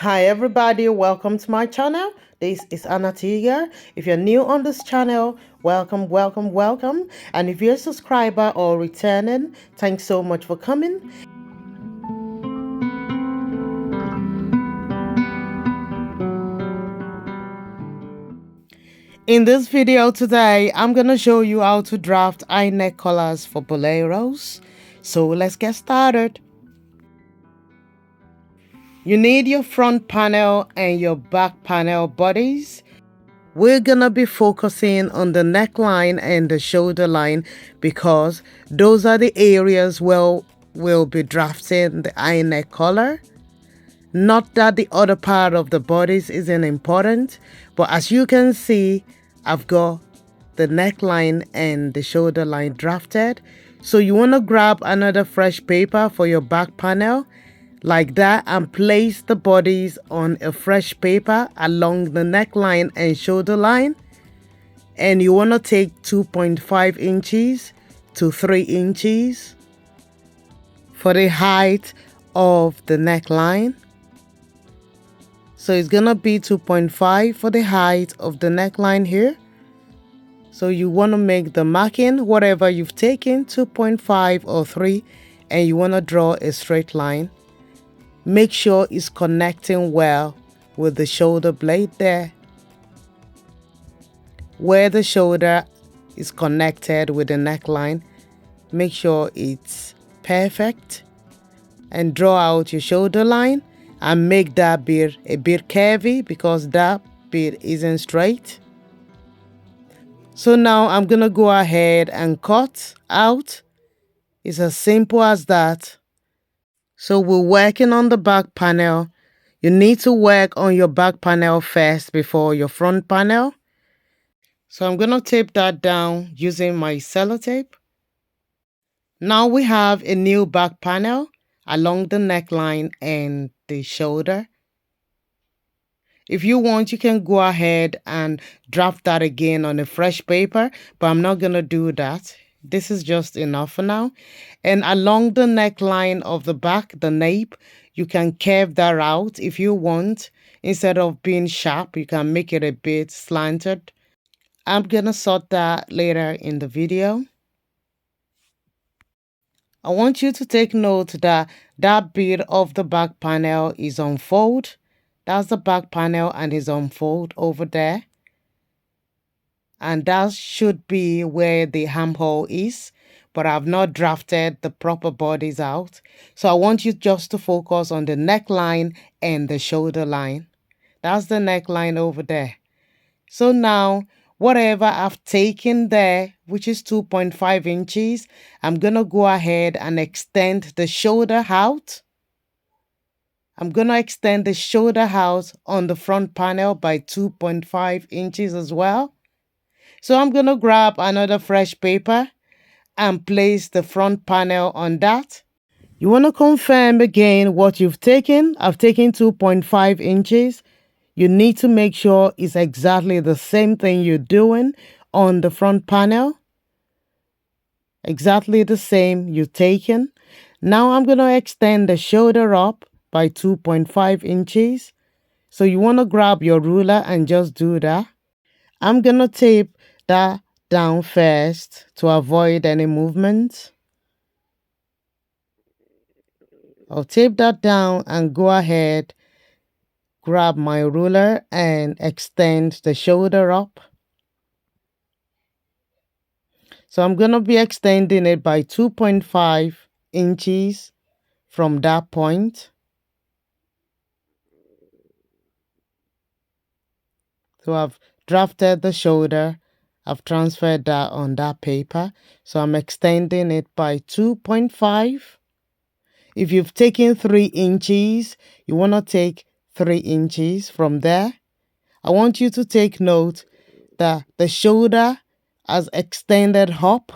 Hi everybody, welcome to my channel. This is Tega. If you're new on this channel, welcome. And if you're a subscriber or returning, thanks so much for coming. In this video today, I'm gonna show you how to draft eye neck colors for boleros. So let's get started. You need your front panel and your back panel bodies. We're gonna be focusing on the neckline and the shoulder line because those are the areas where we'll be drafting the eye neck color. Not that the other part of the bodies isn't important, but as you can see, I've got the neckline and the shoulder line drafted. So you want to grab another fresh paper for your back panel like that and place the bodies on a fresh paper along the neckline and shoulder line. And you want to take 2.5 inches to 3 inches for the height of the neckline. So it's gonna be 2.5 for the height of the neckline here. So you want to make the marking, whatever you've taken, 2.5 or 3, and you want to draw a straight line. Make sure it's connecting well with the shoulder blade there. Where the shoulder is connected with the neckline, make sure it's perfect. And draw out your shoulder line and make that bit a bit curvy because that bit isn't straight. So now I'm gonna go ahead and cut out. It's as simple as that. So we're working on the back panel. You need to work on your back panel first before your front panel. So I'm gonna tape that down using my sellotape. Now we have a new back panel along the neckline and the shoulder. If you want, you can go ahead and draft that again on a fresh paper, but I'm not going to do that. This is just enough for now. And along the neckline of the back, the nape, you can curve that out if you want. Instead of being sharp, you can make it a bit slanted. I'm going to sort that later in the video. I want you to take note that that bit of the back panel is on fold. That's the back panel and is on fold over there. And that should be where the armhole is, but I've not drafted the proper bodies out. So I want you just to focus on the neckline and the shoulder line. That's the neckline over there. So now, whatever I've taken there, which is 2.5 inches, I'm going to go ahead and extend the shoulder out. I'm going to extend the shoulder out on the front panel by 2.5 inches as well. So I'm going to grab another fresh paper and place the front panel on that. You want to confirm again what you've taken. I've taken 2.5 inches. You need to make sure it's exactly the same thing you're doing on the front panel. Exactly the same you've taken. Now I'm going to extend the shoulder up by 2.5 inches. So you want to grab your ruler and just do that. I'm going to tape that down first to avoid any movement. I'll tape that down and go ahead, grab my ruler and extend the shoulder up. So I'm going to be extending it by 2.5 inches from that point. So I've drafted the shoulder. I've transferred that on that paper. So I'm extending it by 2.5. If you've taken 3 inches, you want to take 3 inches from there. I want you to take note that the shoulder has extended up.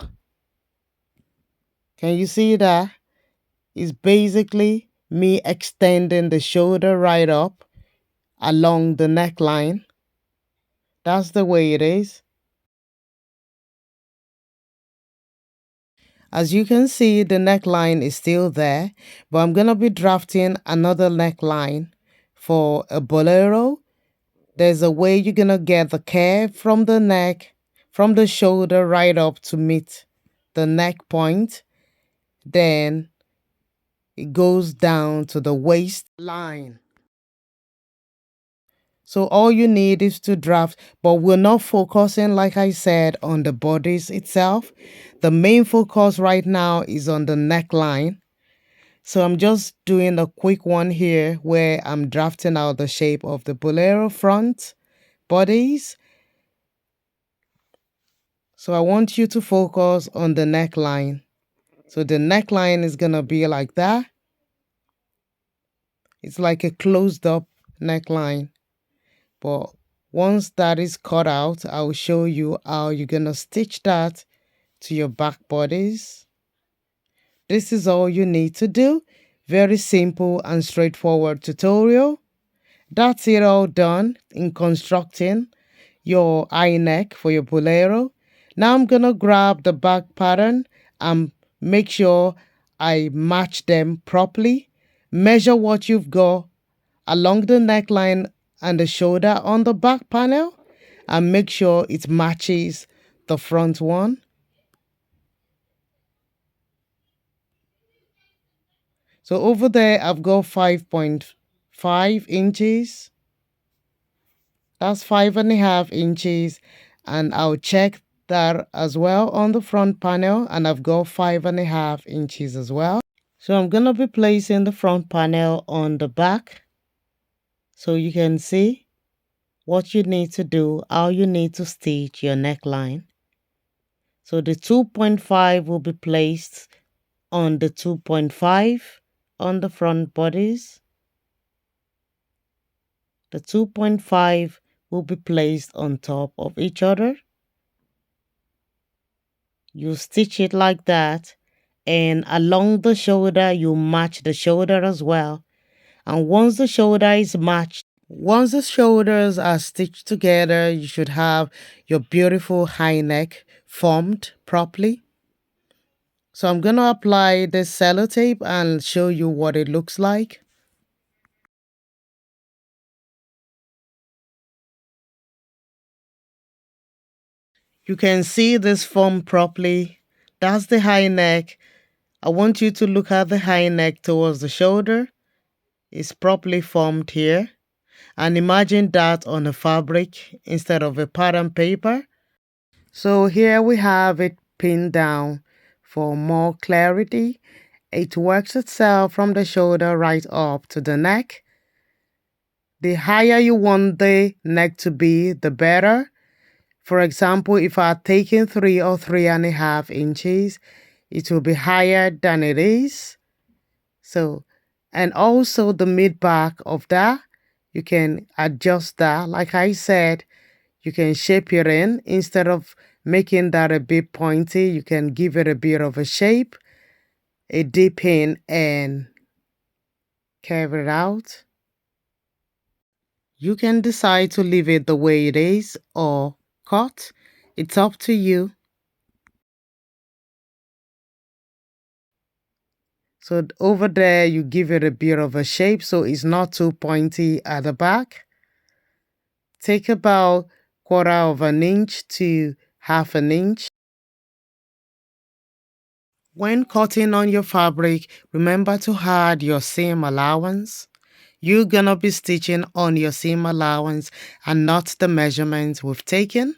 Can you see that? It's basically me extending the shoulder right up along the neckline. That's the way it is. As you can see, the neckline is still there, but I'm going to be drafting another neckline for a bolero, there's a way you're gonna get the curve from the neck, from the shoulder right up to meet the neck point. Then it goes down to the waistline. So all you need is to draft, but we're not focusing, like I said, on the bodice itself. The main focus right now is on the neckline. So I'm just doing a quick one here where I'm drafting out the shape of the bolero front bodies. So I want you to focus on the neckline. So the neckline is going to be like that. It's like a closed up neckline. But once that is cut out, I'll show you how you're going to stitch that to your back bodies. This is all you need to do. Very simple and straightforward tutorial. That's it all done in constructing your eye neck for your bolero. Now I'm going to grab the back pattern and make sure I match them properly. Measure what you've got along the neckline and the shoulder on the back panel and make sure it matches the front one. So over there I've got 5.5 inches. That's 5.5 inches, and I'll check that as well on the front panel, and I've got 5.5 inches as well. So I'm gonna be placing the front panel on the back so you can see what you need to do, how you need to stitch your neckline. So the 2.5 will be placed on the 2.5 on the front bodies. The 2.5 will be placed on top of each other. You stitch it like that, and along the shoulder you match the shoulder as well. And once the shoulder is matched, once the shoulders are stitched together, you should have your beautiful high neck formed properly. So I'm going to apply this sellotape and show you what it looks like. You can see this formed properly. That's the high neck. I want you to look at the high neck towards the shoulder. It's properly formed here. And imagine that on a fabric instead of a pattern paper. So here we have it pinned down for more clarity. It works itself from the shoulder right up to the neck. The higher you want the neck to be, the better. For example, if I had taken 3 or 3.5 inches, it will be higher than it is. So, and also the mid back of that, you can adjust that. Like I said, you can shape it in. Instead of making that a bit pointy, you can give it a bit of a shape, a dip in and curve it out. You can decide to leave it the way it is or cut. It's up to you. So over there, you give it a bit of a shape so it's not too pointy at the back. Take about 1/4 of an inch to 1/2 an inch. When cutting on your fabric, remember to add your seam allowance. You're gonna be stitching on your seam allowance and not the measurements we've taken.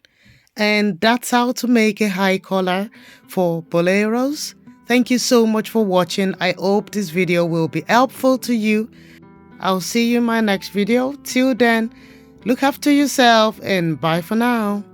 And that's how to make a high collar for boleros. Thank you so much for watching. I hope this video will be helpful to you. I'll see you in my next video. Till then, look after yourself and bye for now.